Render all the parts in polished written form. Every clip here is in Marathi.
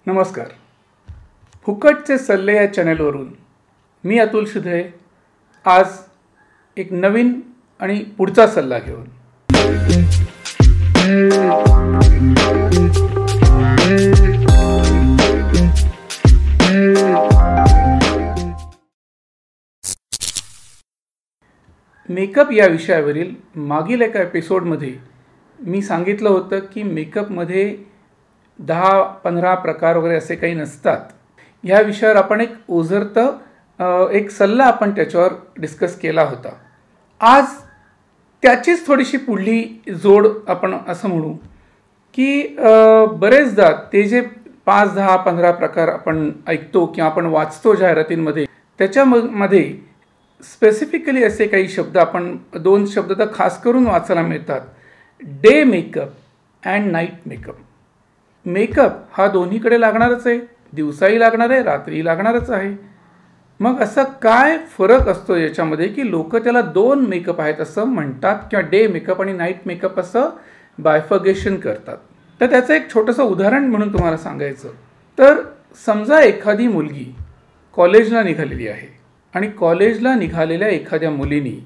नमस्कार. फुकटचे सल्ले या चॅनलवरून मी अतुल शुधे आज एक नवीन आणि पुढचा सल्ला घेऊन मेकअप या विषयावरील मागील एका एपिसोडमध्ये मी सांगितलं होतं की मेकअपमध्ये 10-15 प्रकार वगैरे असे काही नसतात. ह्या विषयावर आपण एक ओझरतं एक सल्ला आपण त्याच्यावर डिस्कस केला होता. आज त्याचीच थोडीशी पुढली जोड आपण असं म्हणू की बरेचदा ते जे 5-10-15 प्रकार आपण ऐकतो किंवा आपण वाचतो जाहिरातींमध्ये, त्याच्यामध्ये स्पेसिफिकली असे काही शब्द आपण 2 शब्द तर खास करून वाचायला मिळतात. Day makeup and night makeup. Makeup हा दोन्हीकडे लागणारच आहे, दिवसाही लागणार आहे, रात्री लागणारच आहे. मग असं काय फरक असतो याच्यामध्ये की लोक त्याला 2 मेकअप आहेत असं म्हणतात किंवा डे मेकअप आणि नाईट मेकअप असं बायफर्गेशन करतात. तर त्याचं एक छोटंसं उदाहरण म्हणून तुम्हाला सांगायचं तर समजा एखादी मुलगी कॉलेजला निघालेली आहे आणि कॉलेजला निघालेल्या एखाद्या मुलीने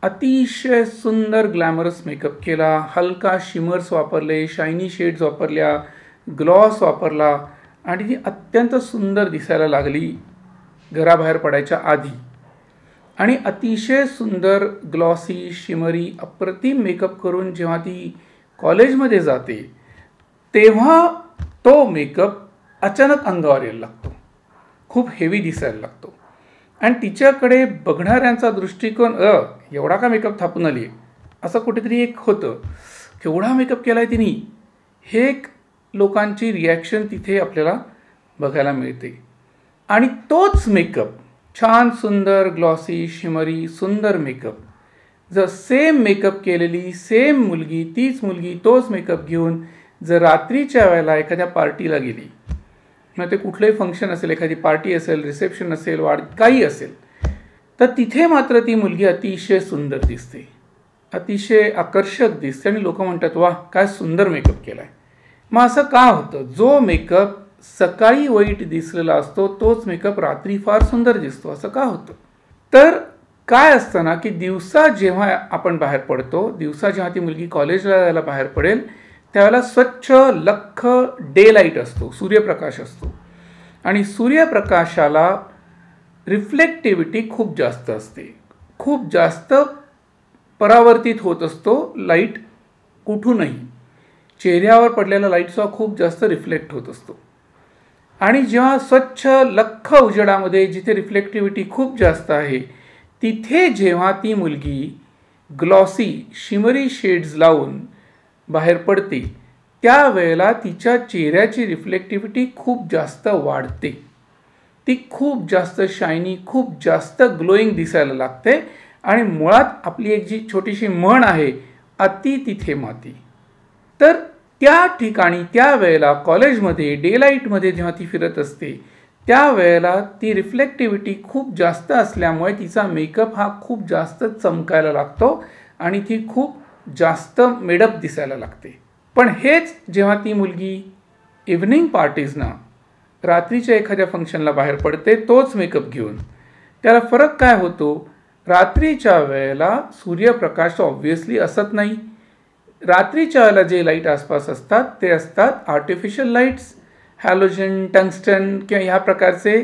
अतिशय सुंदर ग्लॅमरस मेकअप केला, हलका शिमर्स वापरले, शायनी शेड्स वापरल्या, ग्लॉस वापरला आणि ती अत्यंत सुंदर दिसायला लागली घराबाहेर पडायच्या आधी. आणि अतिशय सुंदर ग्लॉसी शिमरी अप्रतिम मेकअप करून जेव्हा ती कॉलेजमध्ये जाते तेव्हा तो मेकअप अचानक अंगावर यायला लागतो, खूप हेवी दिसायला लागतो आणि तिच्याकडे बघणाऱ्यांचा दृष्टिकोन एवढा का मेकअप थापून आली आहे असं कुठेतरी एक होतं. केवढा मेकअप केला आहे तिने, हे एक लोकांची रिॲक्शन तिथे आपल्याला बघायला मिळते. आणि तोच मेकअप छान सुंदर ग्लॉसी शिमरी सुंदर मेकअप जर सेम मेकअप केलेली सेम मुलगी, तीच मुलगी तोच मेकअप घेऊन जर रात्रीच्या वेळेला एखाद्या पार्टीला गेली, मग ते कुठलंही फंक्शन असेल, एखादी पार्टी असेल, रिसेप्शन असेल, वाढ काही असेल, तर तिथे मात्र ती मुलगी अतिशय सुंदर दिसते, अतिशय आकर्षक दिसते आणि लोक म्हणतात वा काय सुंदर मेकअप केला आहे. मग असं का होतं? जो मेकअप सकाळी वाईट दिसलेला असतो तोच मेकअप रात्री फार सुंदर दिसतो. असं का होतं? तर काय असतं ना की दिवसा जेव्हा आपण बाहेर पडतो, दिवसा जेव्हा ती मुलगी कॉलेजला जायला बाहेर पडेल त्यावेळेला स्वच्छ लख्ख डे लाईट असतो, सूर्यप्रकाश असतो आणि सूर्यप्रकाशाला रिफ्लेक्टिव्हिटी खूप जास्त असते, खूप जास्त परावर्तित होत असतो लाईट कुठूनही. चेहऱ्यावर पडलेला लाईटचा खूप जास्त रिफ्लेक्ट होत असतो आणि जेव्हा स्वच्छ लख्ख उजेडामध्ये जिथे रिफ्लेक्टिव्हिटी खूप जास्त आहे तिथे जेव्हा ती मुलगी ग्लॉसी शिमरी शेड्स लावून बाहेर पडते त्यावेळेला तिच्या चेहऱ्याची रिफ्लेक्टिव्हिटी खूप जास्त वाढते, ती खूप जास्त शायनी, खूप जास्त ग्लोईंग दिसायला लागते आणि मुळात आपली एक जी छोटीशी म्हण आहे अति तिथे माती. तर त्या ठिकाणी त्यावेळेला कॉलेजमध्ये डे लाईटमध्ये जेव्हा ती फिरत असते त्यावेळेला ती रिफ्लेक्टिव्हिटी खूप जास्त असल्यामुळे तिचा मेकअप हा खूप जास्त चमकायला लागतो आणि ती खूप जास्त मेडअप दिसायला लागते. पण हेच जेव्हा ती मुलगी इव्हनिंग पार्टीजना रात्रीच्या एखाद्या फंक्शनला बाहेर पडते तोच मेकअप घेऊन, त्याला फरक काय होतो? रात्रीच्या वेळेला सूर्यप्रकाश ऑब्व्हियसली असत नाही. रात्रीच्या वेळेला जे लाईट आसपास असतात ते असतात आर्टिफिशियल लाईट्स, हॅलोजन, टंगस्टन किंवा ह्या प्रकारचे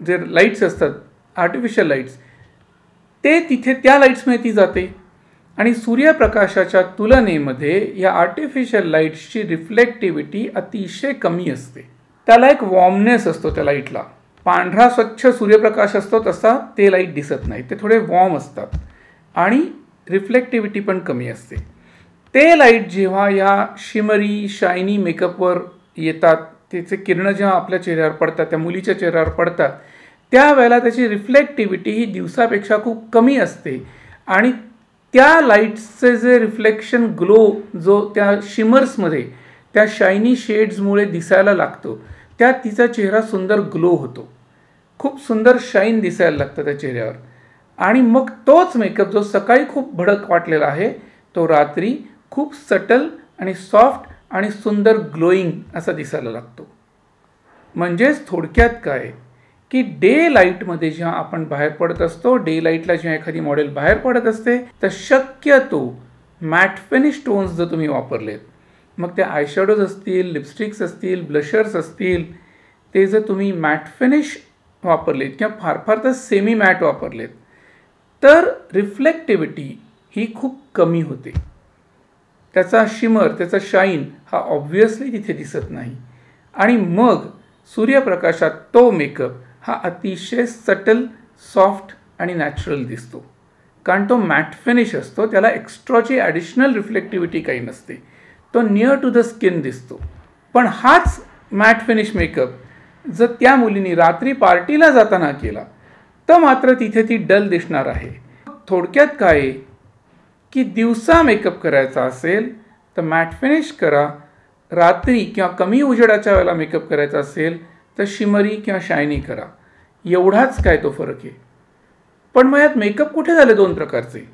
जे लाईट्स असतात आर्टिफिशियल लाईट्स, ते तिथे त्या लाईट्समुळे ती जाते आणि सूर्यप्रकाशाच्या तुलनेमध्ये या आर्टिफिशियल लाईट्सची रिफ्लेक्टिव्हिटी अतिशय कमी असते. त्याला एक वॉर्मनेस असतो त्या लाईटला. पांढरा स्वच्छ सूर्यप्रकाश असतो तसा ते लाईट दिसत नाही, ते थोडे वॉर्म असतात आणि रिफ्लेक्टिव्हिटी पण कमी असते. ते लाईट जेव्हा या शिमरी शायनी मेकअपवर येतात, त्याचे किरणं जेव्हा आपल्या चेहऱ्यावर पडतात, त्या मुलीच्या चेहऱ्यावर पडतात, त्यावेळेला त्याची रिफ्लेक्टिव्हिटी ही दिवसापेक्षा खूप कमी असते आणि त्या लाईट्सचे जे रिफ्लेक्शन ग्लो जो त्या शिमर्समध्ये त्या शायनी शेड्समुळे दिसायला लागतो त्यात तिचा चेहरा सुंदर ग्लो होतो, खूप सुंदर शाईन दिसायला लागतं त्या चेहऱ्यावर. आणि मग तोच मेकअप जो सकाळी खूप भडक वाटलेला आहे तो रात्री खूप सटल आणि सॉफ्ट आणि सुंदर ग्लोईंग असा दिसायला लागतो. म्हणजेच थोडक्यात काय की डे लाईटमध्ये जेव्हा आपण बाहेर पडत असतो, डे लाईटला जेव्हा एखादी मॉडेल बाहेर पडत असते, तर शक्यतो मॅट फिनिश टोन्स जर तुम्ही वापरलेत, मग ते आयशॅडोज असतील, लिपस्टिक्स असतील, ब्लशर्स असतील, ते जर तुम्ही मॅट फिनिश वापरलेत किंवा फार फार तर सेमी मॅट वापरलेत, तर रिफ्लेक्टिव्हिटी ही खूप कमी होते. त्याचा शिमर, त्याचा शाईन हा ऑब्व्हियसली तिथे दिसत नाही. आणि मग सूर्यप्रकाशात तो मेकअप हा अतिशय सटल, सॉफ्ट आणि नॅचरल दिसतो. कारण तो मॅट फिनिश असतो, त्याला एक्स्ट्राची ॲडिशनल रिफ्लेक्टिव्हिटी काही नसते, तो नियर टू द स्किन दिसतो. पण हाच मॅट फिनिश मेकअप जर त्या मुलीने रात्री पार्टीला जाताना केला तर मात्र तिथे ती डल दिसणार आहे. थोडक्यात काय आहे की दिवसा मेकअप करायचा असेल तर मॅट फिनिश करा, रात्री किंवा कमी उजेडाच्या वेळेला मेकअप करायचा असेल तर शिमरी किंवा शायनी करा. एवढाच काय तो फरक आहे. पण मग यात मेकअप कुठे झाले दोन प्रकारचे?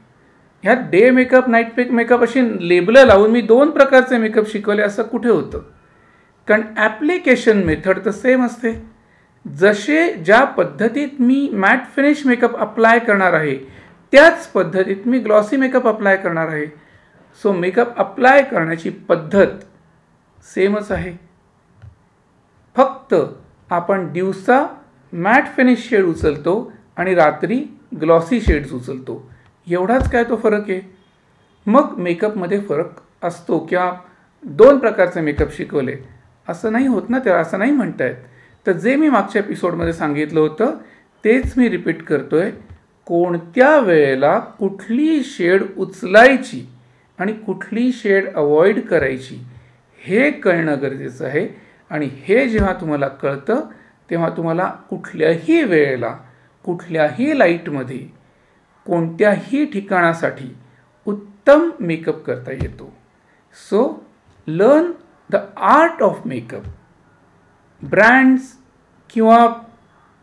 ह्यात डे मेकअप, नाईट मेकअप अशी लेबलं लावून मी दोन प्रकारचे मेकअप शिकवले असं कुठे होतं? कारण ॲप्लिकेशन मेथड तर सेम असते. जसे ज्या पद्धतीत मी मॅट फिनिश मेकअप अप्लाय करणार आहे त्याच पद्धतीत मी ग्लॉसी मेकअप अप्लाय करणार आहे. सो मेकअप अप्लाय करण्याची पद्धत सेमच आहे. फक्त आपण दिवसा मॅट फिनिश शेड उचलतो आणि रात्री ग्लॉसी शेड्स उचलतो, एवढाच काय तो फरक आहे. मग मेकअपमध्ये फरक असतो किंवा दोन प्रकारचे मेकअप शिकवले असं नाही होत ना, त्याला असं नाही म्हणता येत. तर जे मी मागच्या एपिसोडमध्ये सांगितलं होतं तेच मी रिपीट करतोय. कोणत्या वेळेला कुठली शेड उचलायची आणि कुठली शेड अवॉइड करायची हे कळणं गरजेचं आहे. आणि हे जेव्हा तुम्हाला कळतं तेव्हा तुम्हाला कुठल्याही वेळेला, कुठल्याही लाईटमध्ये, कोणत्याही ठिकाणासाठी उत्तम मेकअप करता येतो. So learn the art of makeup. Brands किंवा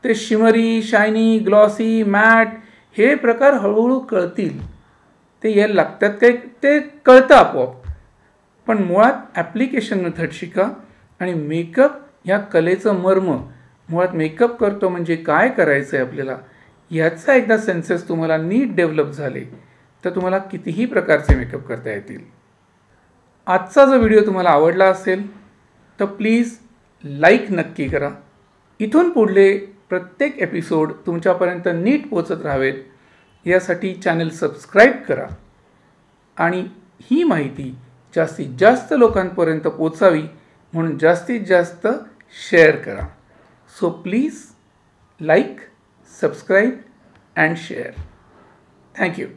ते शिमरी, शायनी, ग्लॉसी, मॅट हे प्रकार हळूहळू कळतील, ते यायला लागतात, ते कळतं आपोआप. पण मुळात ॲप्लिकेशन मेथड शिका आणि मेकअप ह्या कलेचं मर्म, मुळात मेकअप करतो म्हणजे काय करायचं आहे आपल्याला, ह्याचा एकदा सेन्सेस तुम्हाला नीट डेव्हलप झाले तर तुम्हाला कितीही प्रकारचे मेकअप करता येतील. आजचा जो व्हिडिओ तुम्हाला आवडला असेल तर प्लीज लाईक नक्की करा. इथून पुढले प्रत्येक एपिसोड तुमच्यापर्यंत नीट पोचत राहावेत यासाठी चॅनल सबस्क्राईब करा आणि ही माहिती जास्तीत जास्त लोकांपर्यंत पोचावी म्हणून जास्तीत जास्त शेअर करा. So please like, subscribe and share. Thank you.